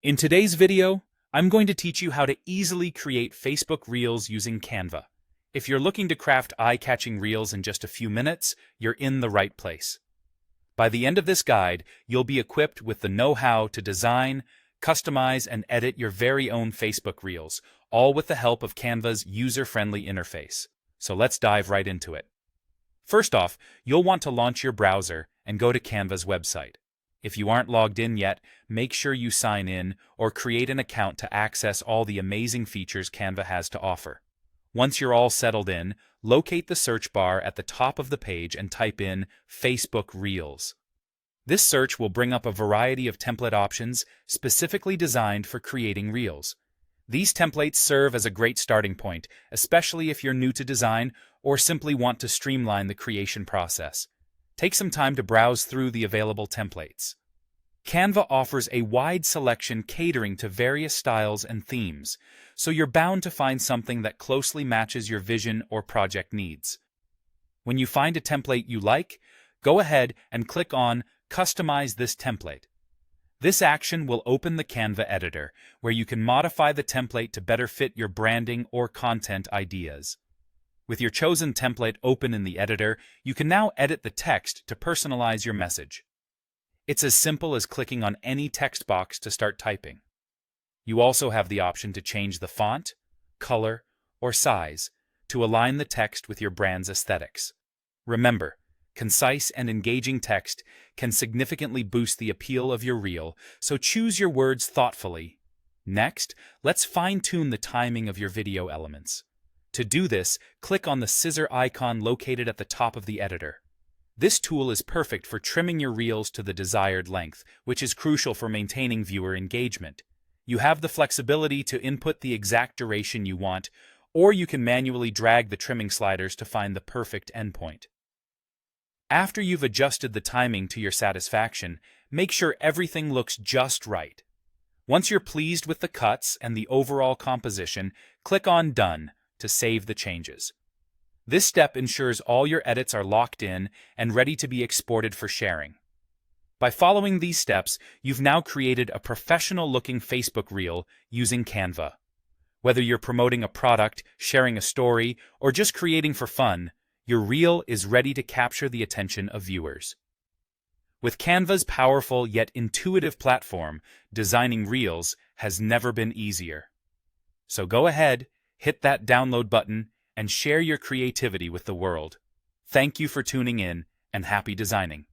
In today's video, I'm going to teach you how to easily create Facebook Reels using Canva. If you're looking to craft eye-catching Reels in just a few minutes, you're in the right place. By the end of this guide, you'll be equipped with the know-how to design, customize, and edit your very own Facebook Reels, all with the help of Canva's user-friendly interface. So let's dive right into it. First off, you'll want to launch your browser and go to Canva's website. If you aren't logged in yet, make sure you sign in or create an account to access all the amazing features Canva has to offer. Once you're all settled in, locate the search bar at the top of the page and type in Facebook Reels. This search will bring up a variety of template options specifically designed for creating Reels. These templates serve as a great starting point, especially if you're new to design or simply want to streamline the creation process. Take some time to browse through the available templates. Canva offers a wide selection catering to various styles and themes, so you're bound to find something that closely matches your vision or project needs. When you find a template you like, go ahead and click on Customize this template. This action will open the Canva editor, where you can modify the template to better fit your branding or content ideas. With your chosen template open in the editor, you can now edit the text to personalize your message. It's as simple as clicking on any text box to start typing. You also have the option to change the font, color, or size to align the text with your brand's aesthetics. Remember, concise and engaging text can significantly boost the appeal of your reel, so choose your words thoughtfully. Next, let's fine-tune the timing of your video elements. To do this, click on the scissor icon located at the top of the editor. This tool is perfect for trimming your reels to the desired length, which is crucial for maintaining viewer engagement. You have the flexibility to input the exact duration you want, or you can manually drag the trimming sliders to find the perfect endpoint. After you've adjusted the timing to your satisfaction, make sure everything looks just right. Once you're pleased with the cuts and the overall composition, click on Done to save the changes. This step ensures all your edits are locked in and ready to be exported for sharing. By following these steps, you've now created a professional-looking Facebook Reel using Canva. Whether you're promoting a product, sharing a story, or just creating for fun, your reel is ready to capture the attention of viewers. With Canva's powerful yet intuitive platform, designing reels has never been easier. So go ahead, hit that download button, and share your creativity with the world. Thank you for tuning in, and happy designing.